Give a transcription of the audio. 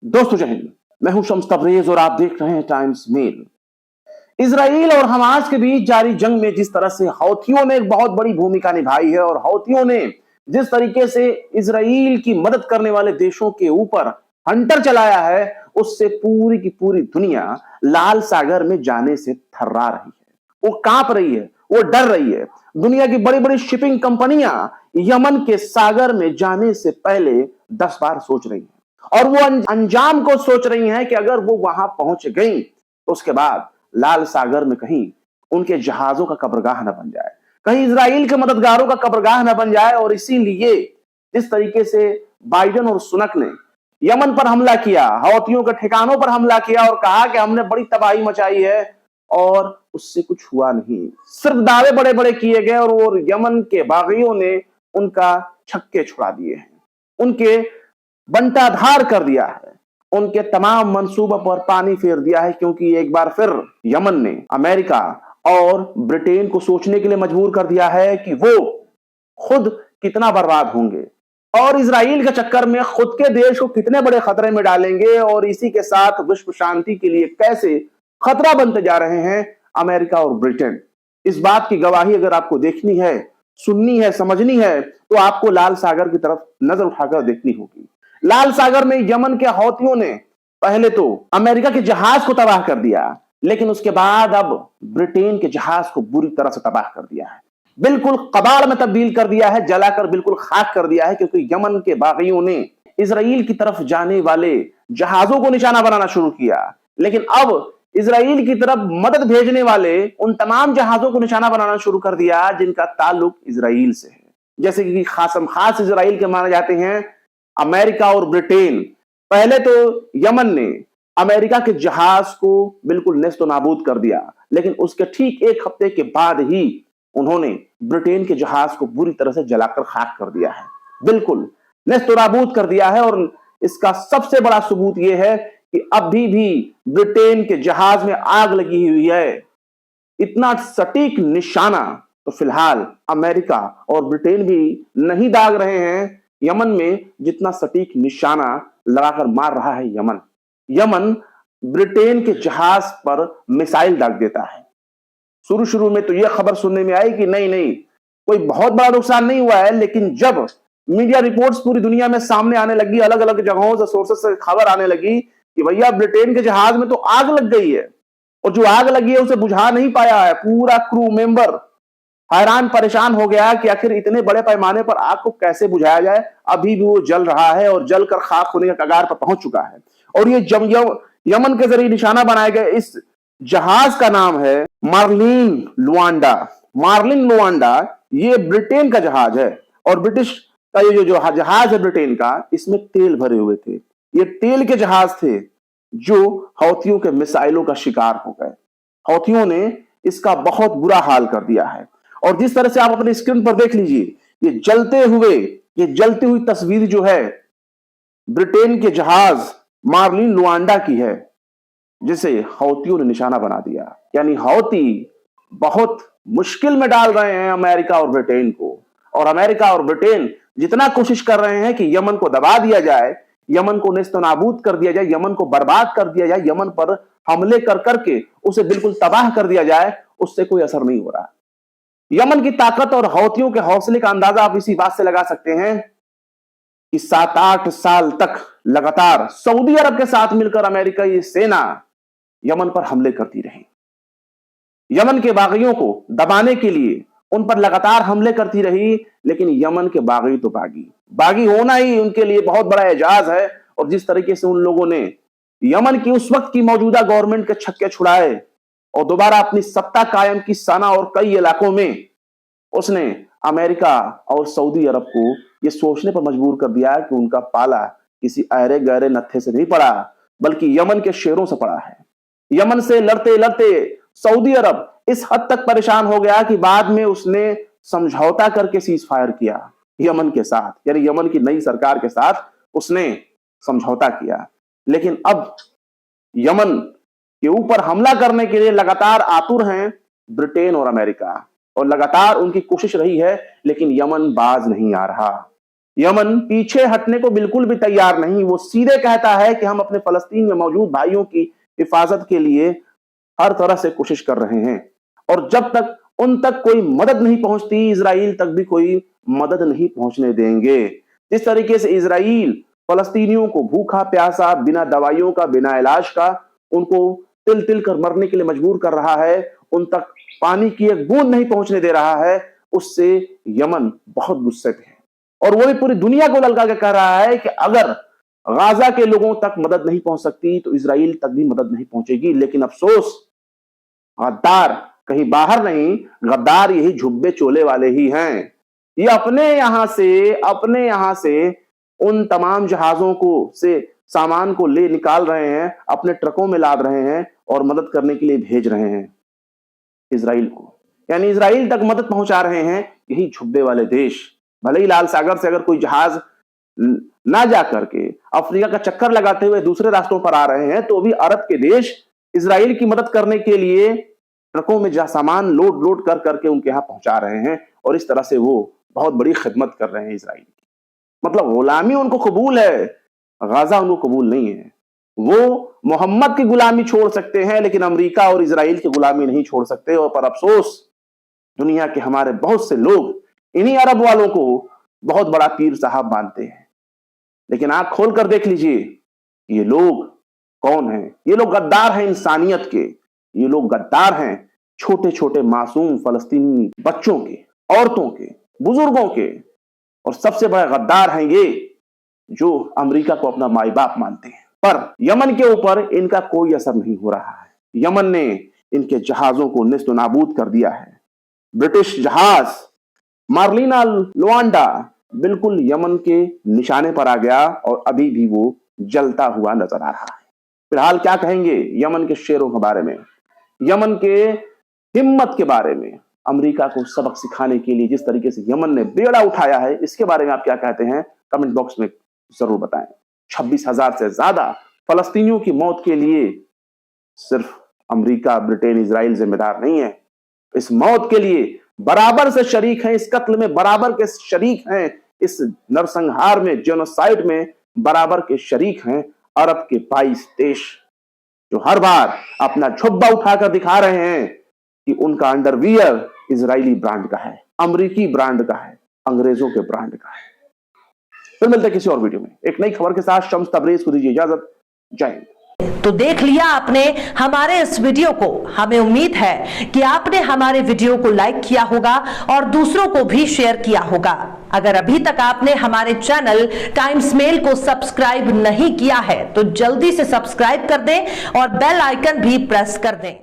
दोस्तों जय हिंद। मैं हूं शम्स तबरेज और आप देख रहे हैं टाइम्स मेल। इजराइल और हमास के बीच जारी जंग में जिस तरह से हौथियों ने एक बहुत बड़ी भूमिका निभाई है और हौथियों ने जिस तरीके से इजराइल की मदद करने वाले देशों के ऊपर हंटर चलाया है, उससे पूरी की पूरी दुनिया लाल सागर में जाने से थर्रा रही है। वो कांप रही है, वो डर रही है। दुनिया की बड़ी बड़ी शिपिंग कंपनियां यमन के सागर में जाने से पहले 10 बार सोच रही हैं और वो अंजाम को सोच रही हैं कि अगर वो वहां पहुंच गई तो उसके बाद लाल सागर में कहीं उनके जहाजों का कब्रगाह न बन जाए, कहीं इजराइल के मददगारों का कब्रगाह न बन जाए। और इसीलिए जिस तरीके से बाइडेन और सुनक ने यमन पर हमला किया, हौथियों के ठिकानों पर हमला किया और कहा कि हमने बड़ी तबाही मचाई है, और उससे कुछ हुआ नहीं। सिर्फ दावे बड़े बड़े किए गए और यमन के बागियों ने उनका छक्के छुड़ा दिए हैं, उनके बंटाधार कर दिया है, उनके तमाम मंसूबों पर पानी फेर दिया है। क्योंकि एक बार फिर यमन ने अमेरिका और ब्रिटेन को सोचने के लिए मजबूर कर दिया है कि वो खुद कितना बर्बाद होंगे और इजराइल के चक्कर में खुद के देश को कितने बड़े खतरे में डालेंगे, और इसी के साथ विश्व शांति के लिए कैसे खतरा बनते जा रहे हैं अमेरिका और ब्रिटेन। इस बात की गवाही अगर आपको देखनी है, सुननी है, समझनी है, तो आपको लाल सागर की तरफ नजर उठाकर देखनी होगी। लाल सागर में यमन के हौथियों ने पहले तो अमेरिका के जहाज को तबाह कर दिया, लेकिन उसके बाद अब ब्रिटेन के जहाज को बुरी तरह से तबाह कर दिया है, बिल्कुल कबाड़ में तब्दील कर दिया है, जलाकर बिल्कुल खाक कर दिया है। क्योंकि यमन के बागियों ने इजराइल की तरफ जाने वाले जहाजों को निशाना बनाना शुरू किया, लेकिन अब इजराइल की तरफ मदद भेजने वाले उन तमाम जहाजों को निशाना बनाना शुरू कर दिया जिनका ताल्लुक इजराइल से है। जैसे कि खासम खास इजराइल के माने जाते हैं अमेरिका और ब्रिटेन। पहले तो यमन ने अमेरिका के जहाज को बिल्कुल नेस्तो नाबूद कर दिया, लेकिन उसके ठीक एक हफ्ते के बाद ही उन्होंने ब्रिटेन के जहाज को बुरी तरह से जलाकर खाक कर दिया है, बिल्कुल नेस्तो नाबूद कर दिया है। और इसका सबसे बड़ा सबूत यह है कि अभी भी ब्रिटेन के जहाज में आग लगी हुई है। इतना सटीक निशाना तो फिलहाल अमेरिका और ब्रिटेन भी नहीं दाग रहे हैं यमन में, जितना सटीक निशाना लगाकर मार रहा है यमन। यमन ब्रिटेन के जहाज पर मिसाइल दाग देता है। शुरू शुरू में तो यह खबर सुनने में आई कि नहीं कोई बहुत बड़ा नुकसान नहीं हुआ है, लेकिन जब मीडिया रिपोर्ट्स पूरी दुनिया में सामने आने लगी, अलग अलग जगहों से सोर्सेस से खबर आने लगी कि भैया ब्रिटेन के जहाज में तो आग लग गई है, और जो आग लगी है उसे बुझा नहीं पाया है। पूरा क्रू मेंबर हैरान परेशान हो गया कि आखिर इतने बड़े पैमाने पर आग को कैसे बुझाया जाए। अभी भी वो जल रहा है और जलकर खाक होने के कगार पर पहुंच चुका है। और ये यमन के जरिए निशाना बनाए गए इस जहाज का नाम है मार्लिन लुआंडा। मार्लिन लुआंडा ये ब्रिटेन का जहाज है, और ब्रिटिश का ये जो जहाज है ब्रिटेन का, इसमें तेल भरे हुए थे। ये तेल के जहाज थे जो हौथियों के मिसाइलों का शिकार हो गए। हौथियों ने इसका बहुत बुरा हाल कर दिया है। और जिस तरह से आप अपने स्क्रीन पर देख लीजिए, ये जलती हुई तस्वीर जो है ब्रिटेन के जहाज मार्लिन लुआंडा की है, जिसे हौथियों ने निशाना बना दिया। यानी हौती बहुत मुश्किल में डाल रहे हैं अमेरिका और ब्रिटेन को, और अमेरिका और ब्रिटेन जितना कोशिश कर रहे हैं कि यमन को दबा दिया जाए, यमन को नेस्तनाबूद कर दिया जाए, यमन को बर्बाद कर दिया जाए, यमन पर हमले कर करके उसे बिल्कुल तबाह कर दिया जाए, उससे कोई असर नहीं हो रहा। यमन की ताकत और हौथियों के हौसले का अंदाजा आप इसी बात से लगा सकते हैं कि 7-8 साल तक लगातार सऊदी अरब के साथ मिलकर अमेरिकी सेना यमन पर हमले करती रही। यमन के बागियों को दबाने के लिए उन पर लगातार हमले करती रही, लेकिन यमन के बागी तो बागी होना ही उनके लिए बहुत बड़ा एजाज है। और जिस तरीके से उन लोगों ने यमन की उस वक्त की मौजूदा गवर्नमेंट के छक्के छुड़ाए और दोबारा अपनी सत्ता कायम की सना और कई इलाकों में, उसने अमेरिका और सऊदी अरब को यह सोचने पर मजबूर कर दिया कि उनका पाला किसी अरे गहरे नत्थे से नहीं पड़ा, बल्कि यमन के शेरों से पड़ा है। यमन से लड़ते लड़ते सऊदी अरब इस हद तक परेशान हो गया कि बाद में उसने समझौता करके सीज फायर किया यमन के साथ, यानी यमन की नई सरकार के साथ उसने समझौता किया। लेकिन अब यमन के ऊपर हमला करने के लिए लगातार आतुर हैं ब्रिटेन और अमेरिका, और लगातार उनकी कोशिश रही है, लेकिन यमन बाज नहीं आ रहा। यमन पीछे हटने को बिल्कुल भी तैयार नहीं। वो सीधे कहता है कि हम अपने फलस्तीन में मौजूद भाइयों की हिफाजत के लिए हर तरह से कोशिश कर रहे हैं, और जब तक उन तक कोई मदद नहीं पहुंचती, इजराइल तक भी कोई मदद नहीं पहुंचने देंगे। जिस तरीके से इजराइल फलस्तीनियों को भूखा प्यासा, बिना दवाइयों का, बिना इलाज का, उनको तिल तिल कर मरने के लिए मजबूर कर रहा है, उन तक पानी की एक बूंद नहीं पहुंचने दे रहा है, उससे यमन बहुत गुस्से में है। और वो भी पूरी दुनिया को ललका के कह रहा है कि अगर गाजा के लोगों तक मदद नहीं पहुंच सकती तो इजराइल तक भी मदद नहीं पहुंचेगी। लेकिन अफसोस, गद्दार कहीं बाहर नहीं, गद्दार यही झुब्बे चोले वाले ही हैं। ये अपने यहां से उन तमाम जहाजों को से सामान को ले निकाल रहे हैं, अपने ट्रकों में लाद रहे हैं और मदद करने के लिए भेज रहे हैं इजराइल को। यानी इजराइल तक मदद पहुंचा रहे हैं यही झुब्बे वाले देश। भले ही लाल सागर से अगर कोई जहाज ना जा करके अफ्रीका का चक्कर लगाते हुए दूसरे रास्तों पर आ रहे हैं, तो भी अरब के देश इजराइल की मदद करने के लिए ट्रकों में सामान लोड कर करके उनके यहां पहुंचा रहे हैं, और इस तरह से वो बहुत बड़ी खिदमत कर रहे हैं इजराइल की। मतलब गुलामी उनको कबूल है, गाजा उनको कबूल नहीं है। वो मोहम्मद की गुलामी छोड़ सकते हैं, लेकिन अमेरिका और इजराइल की गुलामी नहीं छोड़ सकते। और पर अफसोस, दुनिया के हमारे बहुत से लोग इन्हीं अरब वालों को बहुत बड़ा पीर साहब मानते हैं। लेकिन आंख खोल कर देख लीजिए, ये लोग कौन हैं? ये लोग गद्दार हैं इंसानियत के। ये लोग गद्दार हैं छोटे छोटे मासूम फलस्तीनी बच्चों के, औरतों के, बुजुर्गों के, और सबसे बड़ा गद्दार हैं ये जो अमेरिका को अपना माई बाप मानते हैं। पर यमन के ऊपर इनका कोई असर नहीं हो रहा है। यमन ने इनके जहाजों को नेस्त नाबूद कर दिया है। ब्रिटिश जहाज मार्लिना लुआंडा बिल्कुल यमन के निशाने पर आ गया, और अभी भी वो जलता हुआ नजर आ रहा है। फिलहाल क्या कहेंगे यमन के शेरों के बारे में, यमन के हिम्मत के बारे में, अमेरिका को सबक सिखाने के लिए जिस तरीके से यमन ने बेड़ा उठाया है, इसके बारे में आप क्या कहते हैं? कमेंट बॉक्स में जरूर बताएं। 26,000 से ज्यादा फलस्तीनियों की मौत के लिए सिर्फ अमेरिका, ब्रिटेन, इजराइल जिम्मेदार नहीं है। इस मौत के लिए बराबर से शरीक हैं, इस कत्ल में बराबर के शरीक हैं, इस नरसंहार में, जेनोसाइड में बराबर के शरीक हैं अरब के 22 देश, जो हर बार अपना झुब्बा उठाकर दिखा रहे हैं कि उनका अंडरवियर इजरायली ब्रांड का है, अमेरिकी ब्रांड का है, अंग्रेजों के ब्रांड का है। फिर मिलते हैं किसी और वीडियो में एक नई खबर के साथ। शम्स तबरेज को दीजिए इजाजत। जय हिंद। तो देख लिया आपने हमारे इस वीडियो को। हमें उम्मीद है कि आपने हमारे वीडियो को लाइक किया होगा और दूसरों को भी शेयर किया होगा। अगर अभी तक आपने हमारे चैनल टाइम्स मेल को सब्सक्राइब नहीं किया है तो जल्दी से सब्सक्राइब कर दें और बेल आइकन भी प्रेस कर दें।